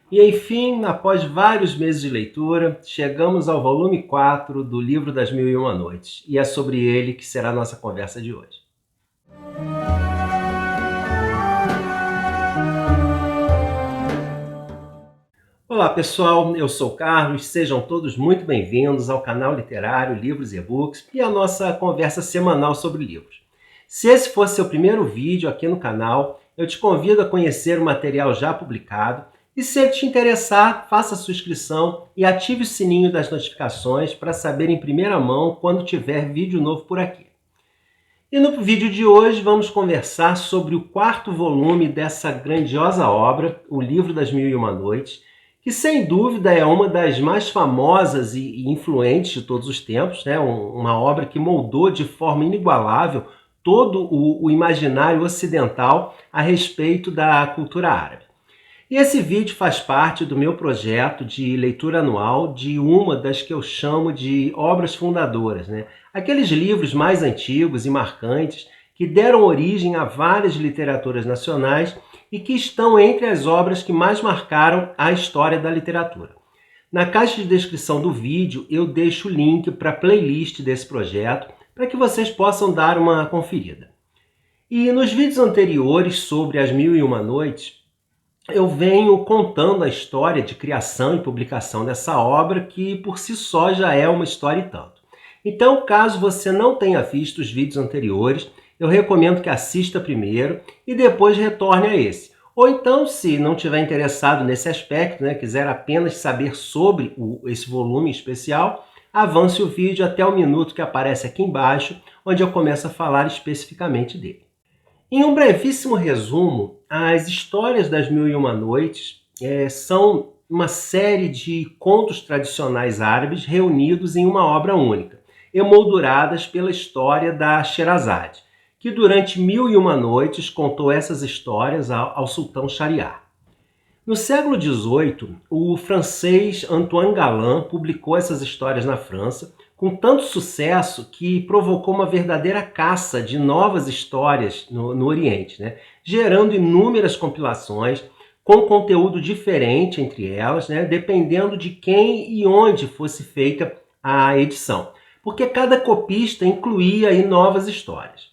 E enfim, após vários meses de leitura, chegamos ao volume 4 do Livro das Mil e Uma Noites, e é sobre ele que será a nossa conversa de hoje. Olá pessoal, eu sou o Carlos, sejam todos muito bem-vindos ao canal literário Livros e E-Books e à nossa conversa semanal sobre livros. Se esse fosse seu primeiro vídeo aqui no canal, eu te convido a conhecer o material já publicado e se ele te interessar, faça sua inscrição e ative o sininho das notificações para saber em primeira mão quando tiver vídeo novo por aqui. E no vídeo de hoje vamos conversar sobre o quarto volume dessa grandiosa obra, O Livro das Mil e Uma Noites, que sem dúvida é uma das mais famosas e influentes de todos os tempos, né? Uma obra que moldou de forma inigualável todo o imaginário ocidental a respeito da cultura árabe. E esse vídeo faz parte do meu projeto de leitura anual de uma das que eu chamo de obras fundadoras, né? Aqueles livros mais antigos e marcantes que deram origem a várias literaturas nacionais e que estão entre as obras que mais marcaram a história da literatura. Na caixa de descrição do vídeo eu deixo o link para a playlist desse projeto para que vocês possam dar uma conferida. E nos vídeos anteriores sobre As Mil e Uma Noites, eu venho contando a história de criação e publicação dessa obra, que por si só já é uma história e tanto. Então, caso você não tenha visto os vídeos anteriores, eu recomendo que assista primeiro e depois retorne a esse. Ou então, se não estiver interessado nesse aspecto, né, quiser apenas saber sobre esse volume especial, avance o vídeo até o minuto que aparece aqui embaixo, onde eu começo a falar especificamente dele. Em um brevíssimo resumo, as histórias das Mil e Uma Noites são uma série de contos tradicionais árabes reunidos em uma obra única, emolduradas pela história da Sherazade, que durante 1001 noites contou essas histórias ao sultão Shahriar. No século XVIII, o francês Antoine Galland publicou essas histórias na França, com tanto sucesso que provocou uma verdadeira caça de novas histórias no Oriente, né? Gerando inúmeras compilações com conteúdo diferente entre elas, né? Dependendo de quem e onde fosse feita a edição, porque cada copista incluía aí novas histórias.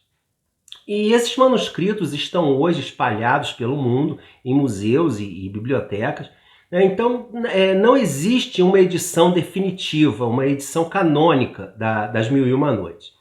E esses manuscritos estão hoje espalhados pelo mundo, em museus e bibliotecas. Então, não existe uma edição definitiva, uma edição canônica das Mil e Uma Noites.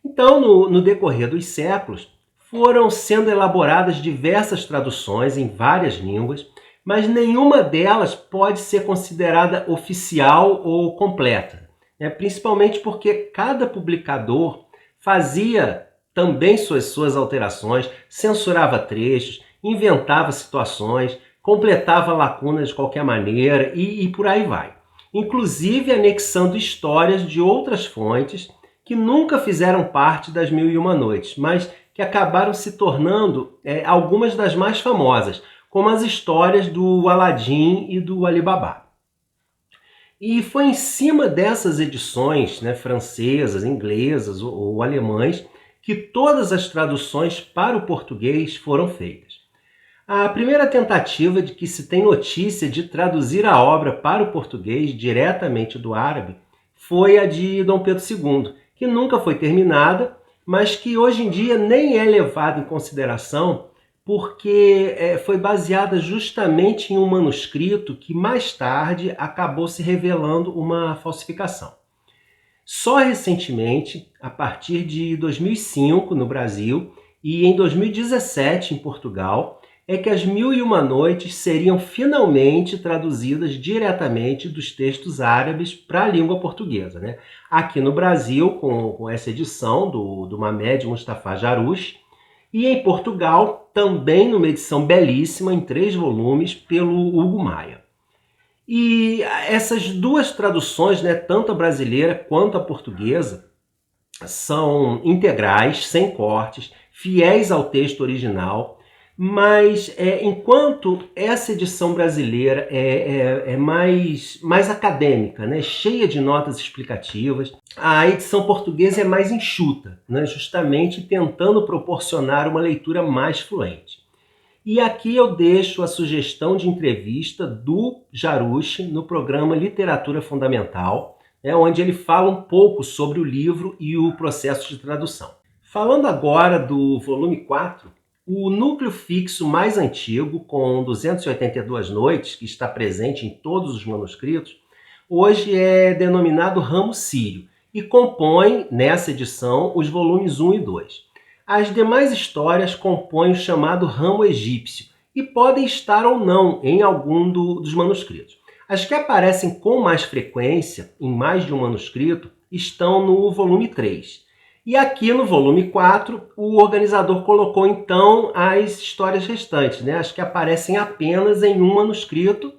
Então, no decorrer dos séculos, foram sendo elaboradas diversas traduções em várias línguas, mas nenhuma delas pode ser considerada oficial ou completa, né? Principalmente porque cada publicador fazia também suas alterações, censurava trechos, inventava situações, completava lacunas de qualquer maneira e por aí vai. Inclusive anexando histórias de outras fontes que nunca fizeram parte das Mil e Uma Noites, mas que acabaram se tornando algumas das mais famosas, como as histórias do Aladim e do Ali Babá. E foi em cima dessas edições, né, francesas, inglesas ou alemães, que todas as traduções para o português foram feitas. A primeira tentativa de que se tem notícia de traduzir a obra para o português diretamente do árabe foi a de Dom Pedro II, que nunca foi terminada, mas que hoje em dia nem é levada em consideração porque foi baseada justamente em um manuscrito que mais tarde acabou se revelando uma falsificação. Só recentemente, a partir de 2005 no Brasil e em 2017 em Portugal, é que as Mil e Uma Noites seriam finalmente traduzidas diretamente dos textos árabes para a língua portuguesa, né? Aqui no Brasil, com essa edição do Mamed Mustafa Jarouche, e em Portugal, também numa edição belíssima, em 3 volumes, pelo Hugo Maia. E essas duas traduções, né, tanto a brasileira quanto a portuguesa, são integrais, sem cortes, fiéis ao texto original, mas enquanto essa edição brasileira é mais acadêmica, né, cheia de notas explicativas, a edição portuguesa é mais enxuta, né, justamente tentando proporcionar uma leitura mais fluente. E aqui eu deixo a sugestão de entrevista do Jarushi no programa Literatura Fundamental, onde ele fala um pouco sobre o livro e o processo de tradução. Falando agora do volume 4, o núcleo fixo mais antigo, com 282 noites, que está presente em todos os manuscritos, hoje é denominado ramo sírio e compõe, nessa edição, os volumes 1 e 2. As demais histórias compõem o chamado ramo egípcio e podem estar ou não em algum dos manuscritos. As que aparecem com mais frequência, em mais de um manuscrito, estão no volume 3. E aqui no volume 4, o organizador colocou então as histórias restantes, as que aparecem apenas em um manuscrito,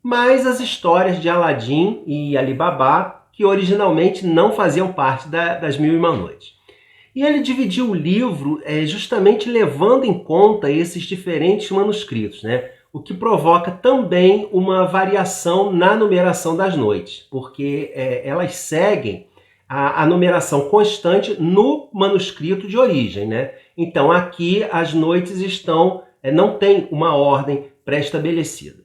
mais as histórias de Aladim e Ali Babá, que originalmente não faziam parte das Mil e Uma Noites. E ele dividiu o livro justamente levando em conta esses diferentes manuscritos, o que provoca também uma variação na numeração das noites, porque elas seguem a numeração constante no manuscrito de origem. Então aqui as noites não têm uma ordem pré-estabelecida.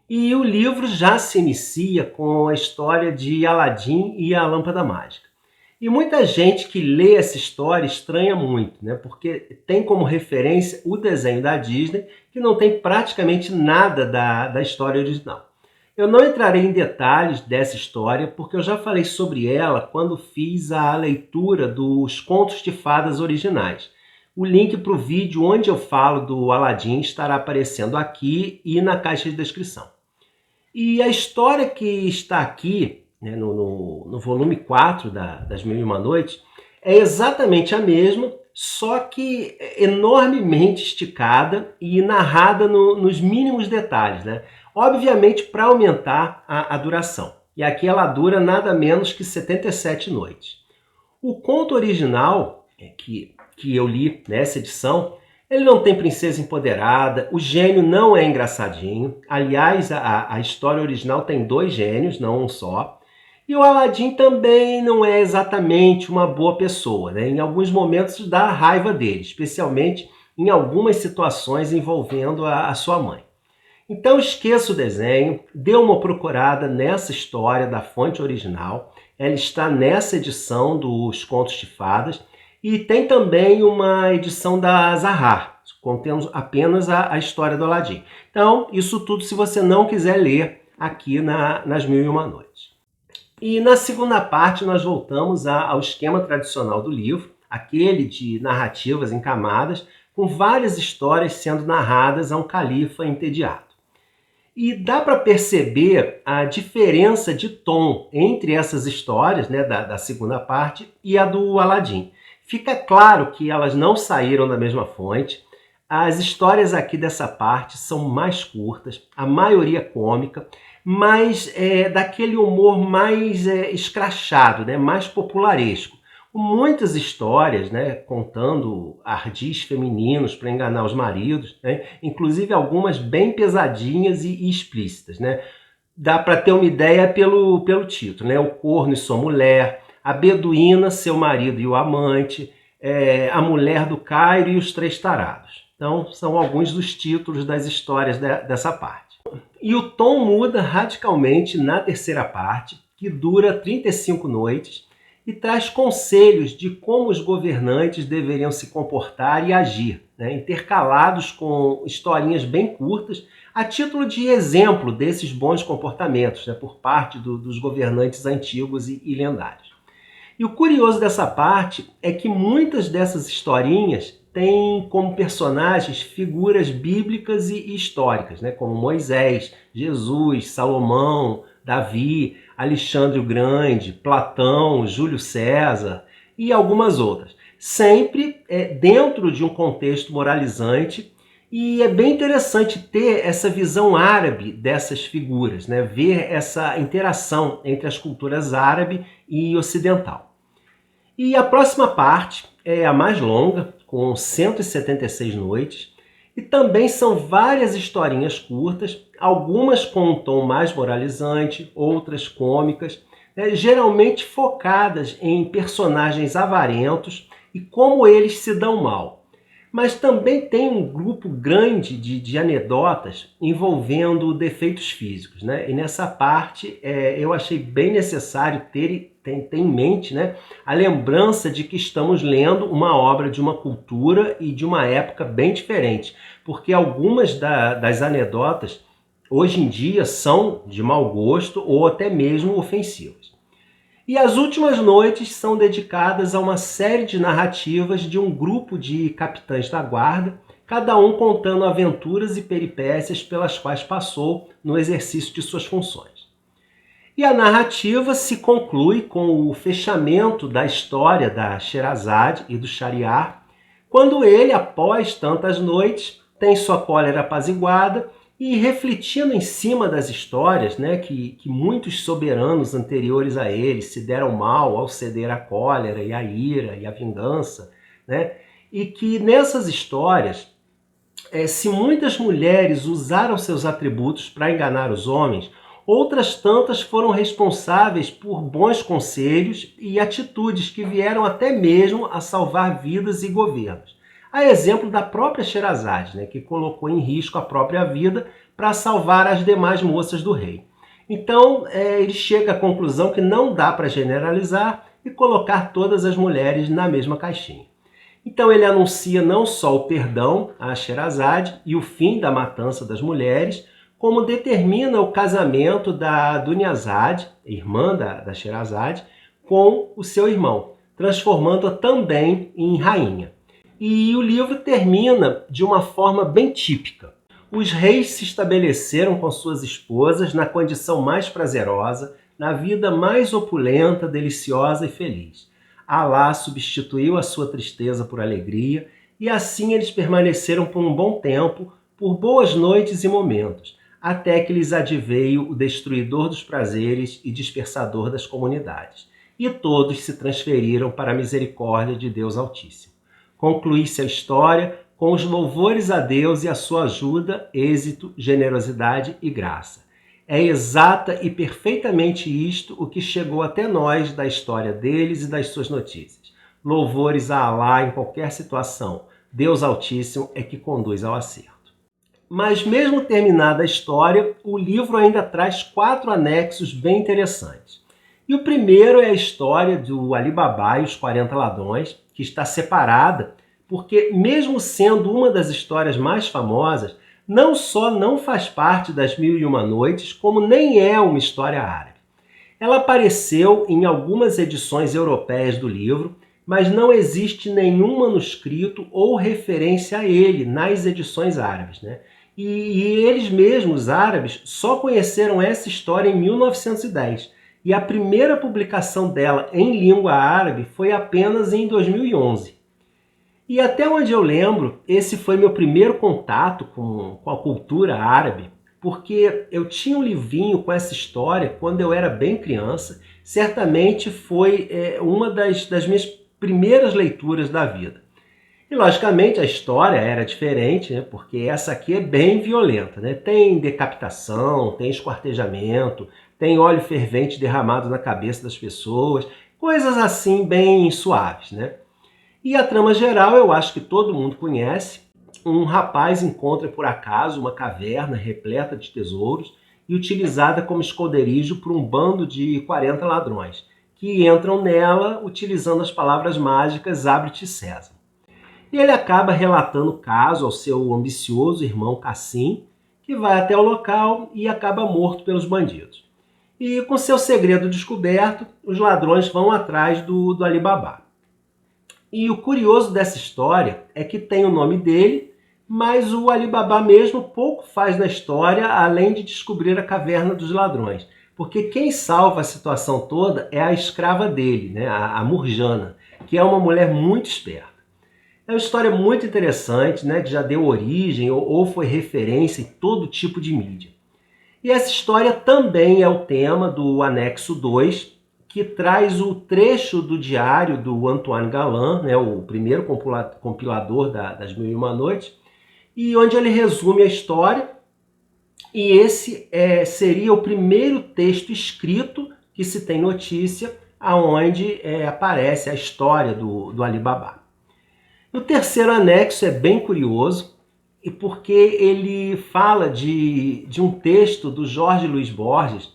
E o livro já se inicia com a história de Aladim e a Lâmpada Mágica. E muita gente que lê essa história estranha muito, porque tem como referência o desenho da Disney, que não tem praticamente nada da história original. Eu não entrarei em detalhes dessa história, porque eu já falei sobre ela quando fiz a leitura dos contos de fadas originais. O link para o vídeo onde eu falo do Aladim estará aparecendo aqui e na caixa de descrição. E a história que está aqui, no volume 4 das Mil e Uma Noites, é exatamente a mesma, só que enormemente esticada e narrada nos mínimos detalhes, obviamente para aumentar a duração. E aqui ela dura nada menos que 77 noites. O conto original, que eu li nessa edição, ele não tem princesa empoderada, o gênio não é engraçadinho. Aliás, a história original tem 2 gênios, não um só. E o Aladim também não é exatamente uma boa pessoa. Em alguns momentos dá raiva dele, especialmente em algumas situações envolvendo a sua mãe. Então esqueça o desenho, dê uma procurada nessa história da fonte original. Ela está nessa edição dos Contos de Fadas. E tem também uma edição da Zahar, contendo apenas a história do Aladim. Então, isso tudo se você não quiser ler aqui nas Mil e Uma Noites. E na segunda parte nós voltamos ao esquema tradicional do livro, aquele de narrativas em camadas, com várias histórias sendo narradas a um califa entediado. E dá para perceber a diferença de tom entre essas histórias, da segunda parte, e a do Aladim. Fica claro que elas não saíram da mesma fonte. As histórias aqui dessa parte são mais curtas, a maioria cômica, mas daquele humor mais escrachado, mais popularesco. Muitas histórias contando ardis femininos para enganar os maridos, inclusive algumas bem pesadinhas e explícitas. Dá para ter uma ideia pelo título, o corno e sua mulher, a beduína, seu marido e o amante, a mulher do Cairo e os 3 tarados. Então, são alguns dos títulos das histórias dessa parte. E o tom muda radicalmente na terceira parte, que dura 35 noites, e traz conselhos de como os governantes deveriam se comportar e agir, intercalados com historinhas bem curtas, a título de exemplo desses bons comportamentos por parte dos governantes antigos e lendários. E o curioso dessa parte é que muitas dessas historinhas têm como personagens figuras bíblicas e históricas, como Moisés, Jesus, Salomão, Davi, Alexandre o Grande, Platão, Júlio César e algumas outras. Sempre dentro de um contexto moralizante, e é bem interessante ter essa visão árabe dessas figuras, ver essa interação entre as culturas árabe e ocidental. E a próxima parte é a mais longa, com 176 noites, e também são várias historinhas curtas, algumas com um tom mais moralizante, outras cômicas, geralmente focadas em personagens avarentos e como eles se dão mal. Mas também tem um grupo grande de anedotas envolvendo defeitos físicos, né? E nessa parte eu achei bem necessário ter em mente, né, a lembrança de que estamos lendo uma obra de uma cultura e de uma época bem diferente, porque algumas das anedotas hoje em dia são de mau gosto ou até mesmo ofensivas. E as últimas noites são dedicadas a uma série de narrativas de um grupo de capitães da guarda, cada um contando aventuras e peripécias pelas quais passou no exercício de suas funções. E a narrativa se conclui com o fechamento da história da Sherazade e do Shahryar, quando ele, após tantas noites, tem sua cólera apaziguada e, refletindo em cima das histórias, né, que muitos soberanos anteriores a ele se deram mal ao ceder à cólera e à ira e à vingança, né, e que nessas histórias, se muitas mulheres usaram seus atributos para enganar os homens, outras tantas foram responsáveis por bons conselhos e atitudes que vieram até mesmo a salvar vidas e governos. A exemplo da própria Sherazade, né, que colocou em risco a própria vida para salvar as demais moças do rei. Então, ele chega à conclusão que não dá para generalizar e colocar todas as mulheres na mesma caixinha. Então ele anuncia não só o perdão a Sherazade e o fim da matança das mulheres, como determina o casamento da Dunyazade, irmã da Sherazade, com o seu irmão, transformando-a também em rainha. E o livro termina de uma forma bem típica. Os reis se estabeleceram com suas esposas na condição mais prazerosa, na vida mais opulenta, deliciosa e feliz. Alá substituiu a sua tristeza por alegria, e assim eles permaneceram por um bom tempo, por boas noites e momentos, até que lhes adveio o destruidor dos prazeres e dispersador das comunidades. E todos se transferiram para a misericórdia de Deus Altíssimo. Conclui-se a história com os louvores a Deus e a sua ajuda, êxito, generosidade e graça. É exata e perfeitamente isto o que chegou até nós da história deles e das suas notícias. Louvores a Alá em qualquer situação. Deus Altíssimo é que conduz ao acerto. Mas mesmo terminada a história, o livro ainda traz 4 anexos bem interessantes. E o primeiro é a história do Ali Babá e os 40 ladrões, que está separada porque, mesmo sendo uma das histórias mais famosas, não só não faz parte das Mil e Uma Noites, como nem é uma história árabe. Ela apareceu em algumas edições europeias do livro, mas não existe nenhum manuscrito ou referência a ele nas edições árabes, né? E eles mesmos, os árabes, só conheceram essa história em 1910. E a primeira publicação dela em língua árabe foi apenas em 2011. E até onde eu lembro, esse foi meu primeiro contato com a cultura árabe, porque eu tinha um livrinho com essa história quando eu era bem criança. Certamente foi uma das minhas primeiras leituras da vida. E logicamente a história era diferente, né? Porque essa aqui é bem violenta, né? Tem decapitação, tem esquartejamento, tem óleo fervente derramado na cabeça das pessoas, coisas assim bem suaves, né? E a trama geral eu acho que todo mundo conhece. Um rapaz encontra por acaso uma caverna repleta de tesouros e utilizada como esconderijo por um bando de 40 ladrões, que entram nela utilizando as palavras mágicas Abre-te César. E ele acaba relatando o caso ao seu ambicioso irmão Cassim, que vai até o local e acaba morto pelos bandidos. E com seu segredo descoberto, os ladrões vão atrás do Ali Babá. E o curioso dessa história é que tem o nome dele, mas o Ali Babá mesmo pouco faz na história, além de descobrir a caverna dos ladrões. Porque quem salva a situação toda é a escrava dele, né? a Murjana, que é uma mulher muito esperta. É uma história muito interessante, né? Que já deu origem ou foi referência em todo tipo de mídia. E essa história também é o tema do anexo 2, que traz o trecho do diário do Antoine Galland, né, o primeiro compilador das Mil e Uma Noites, e onde ele resume a história. E esse seria o primeiro texto escrito que se tem notícia, aonde aparece a história do Ali Babá. O terceiro anexo é bem curioso, e porque ele fala de um texto do Jorge Luiz Borges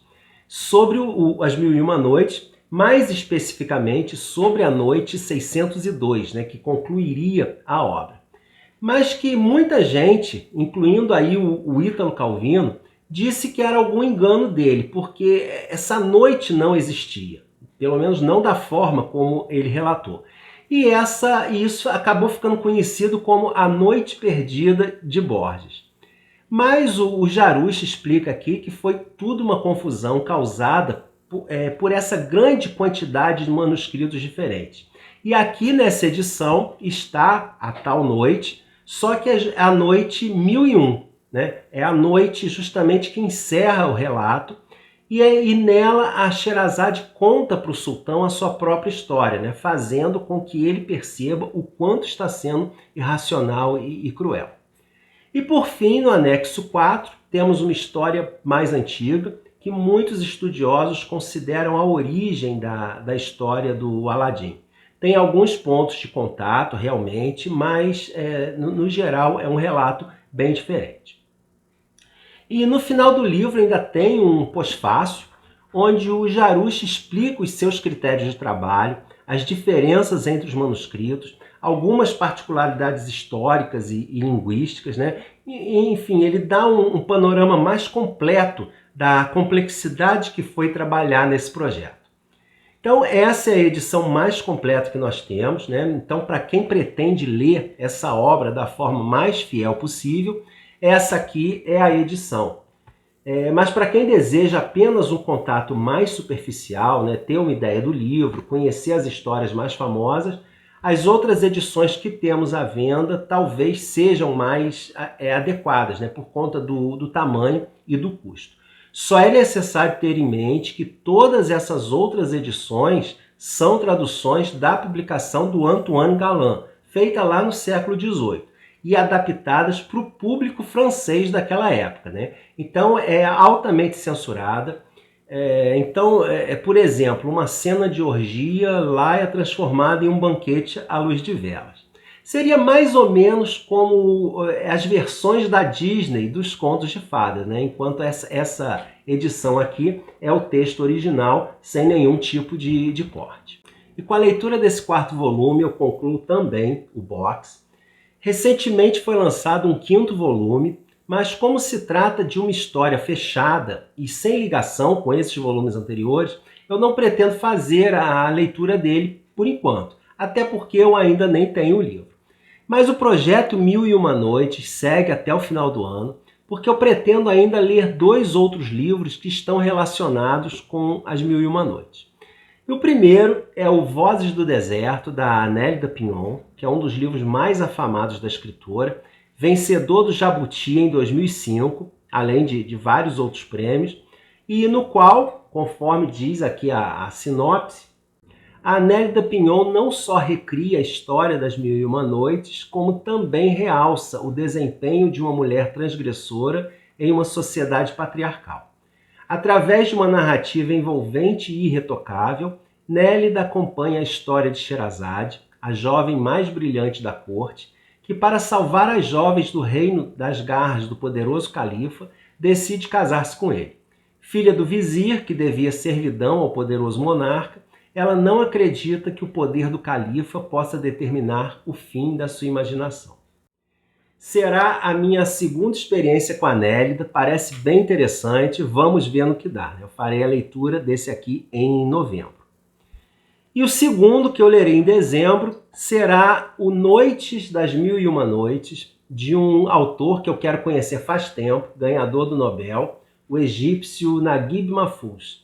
sobre As Mil e Uma Noites, mais especificamente sobre a noite 602, né, que concluiria a obra. Mas que muita gente, incluindo aí o Ítalo Calvino, disse que era algum engano dele, porque essa noite não existia, pelo menos não da forma como ele relatou. E isso acabou ficando conhecido como a Noite Perdida de Borges. Mas o Jaruch explica aqui que foi tudo uma confusão causada por essa grande quantidade de manuscritos diferentes. E aqui nessa edição está a tal noite, só que é a noite 1001, né? É a noite justamente que encerra o relato, e nela a Sherazade conta para o sultão a sua própria história, né? Fazendo com que ele perceba o quanto está sendo irracional e cruel. E por fim, no anexo 4, temos uma história mais antiga, que muitos estudiosos consideram a origem da história do Aladim. Tem alguns pontos de contato, realmente, mas no geral é um relato bem diferente. E no final do livro ainda tem um pós-fácil, onde o Jaruch explica os seus critérios de trabalho, as diferenças entre os manuscritos, algumas particularidades históricas e linguísticas, né? Enfim, ele dá um panorama mais completo da complexidade que foi trabalhar nesse projeto. Então, essa é a edição mais completa que nós temos, né? Então, para quem pretende ler essa obra da forma mais fiel possível, essa aqui é a edição. Mas para quem deseja apenas um contato mais superficial, né, ter uma ideia do livro, conhecer as histórias mais famosas, as outras edições que temos à venda talvez sejam mais adequadas, né, por conta do tamanho e do custo. Só é necessário ter em mente que todas essas outras edições são traduções da publicação do Antoine Galland, feita lá no século XVIII. E adaptadas para o público francês daquela época, né? Então é altamente censurada. Por exemplo, uma cena de orgia lá é transformada em um banquete à luz de velas. Seria mais ou menos como as versões da Disney dos contos de fadas, né? Enquanto essa edição aqui é o texto original, sem nenhum tipo de corte. E com a leitura desse quarto volume, eu concluo também o box. Recentemente foi lançado um quinto volume, mas como se trata de uma história fechada e sem ligação com esses volumes anteriores, eu não pretendo fazer a leitura dele por enquanto, até porque eu ainda nem tenho o livro. Mas o projeto Mil e Uma Noites segue até o final do ano, porque eu pretendo ainda ler 2 outros livros que estão relacionados com As Mil e Uma Noites. E o primeiro é o Vozes do Deserto, da Nélida Pinhon, que é um dos livros mais afamados da escritora, vencedor do Jabuti em 2005, além de vários outros prêmios, e no qual, conforme diz aqui a sinopse, a Nélida Pinhon não só recria a história das Mil e Uma Noites, como também realça o desempenho de uma mulher transgressora em uma sociedade patriarcal. Através de uma narrativa envolvente e irretocável, Nélida acompanha a história de Sherazade, a jovem mais brilhante da corte, que para salvar as jovens do reino das garras do poderoso califa, decide casar-se com ele. Filha do vizir, que devia servidão ao poderoso monarca, ela não acredita que o poder do califa possa determinar o fim da sua imaginação. Será a minha segunda experiência com a Nélida, parece bem interessante, vamos ver no que dá. Eu farei a leitura desse aqui em novembro. E o segundo, que eu lerei em dezembro, será o Noites das Mil e Uma Noites, de um autor que eu quero conhecer faz tempo, ganhador do Nobel, o egípcio Naguib Mahfouz.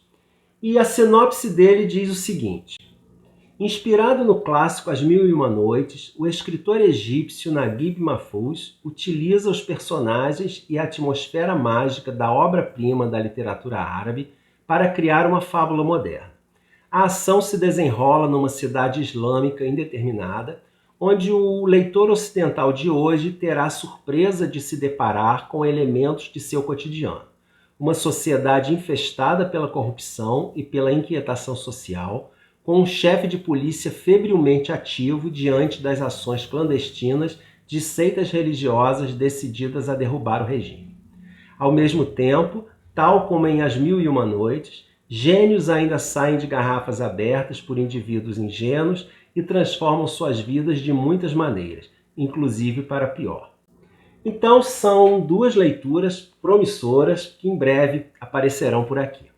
E a sinopse dele diz o seguinte: inspirado no clássico As Mil e Uma Noites, o escritor egípcio Naguib Mahfouz utiliza os personagens e a atmosfera mágica da obra-prima da literatura árabe para criar uma fábula moderna. A ação se desenrola numa cidade islâmica indeterminada, onde o leitor ocidental de hoje terá a surpresa de se deparar com elementos de seu cotidiano. Uma sociedade infestada pela corrupção e pela inquietação social, com um chefe de polícia febrilmente ativo diante das ações clandestinas de seitas religiosas decididas a derrubar o regime. Ao mesmo tempo, tal como em As Mil e Uma Noites, gênios ainda saem de garrafas abertas por indivíduos ingênuos e transformam suas vidas de muitas maneiras, inclusive para pior. Então são duas leituras promissoras que em breve aparecerão por aqui.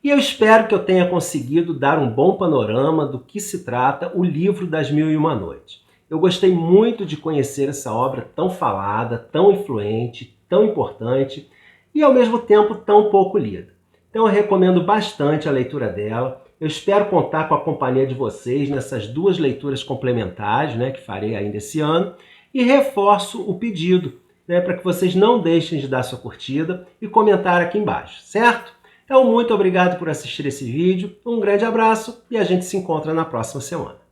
E eu espero que eu tenha conseguido dar um bom panorama do que se trata o livro das Mil e Uma Noites. Eu gostei muito de conhecer essa obra tão falada, tão influente, tão importante e ao mesmo tempo tão pouco lida. Então eu recomendo bastante a leitura dela. Eu espero contar com a companhia de vocês nessas duas leituras complementares, que farei ainda esse ano, e reforço o pedido, para que vocês não deixem de dar sua curtida e comentar aqui embaixo, certo? Então, muito obrigado por assistir esse vídeo, um grande abraço e a gente se encontra na próxima semana.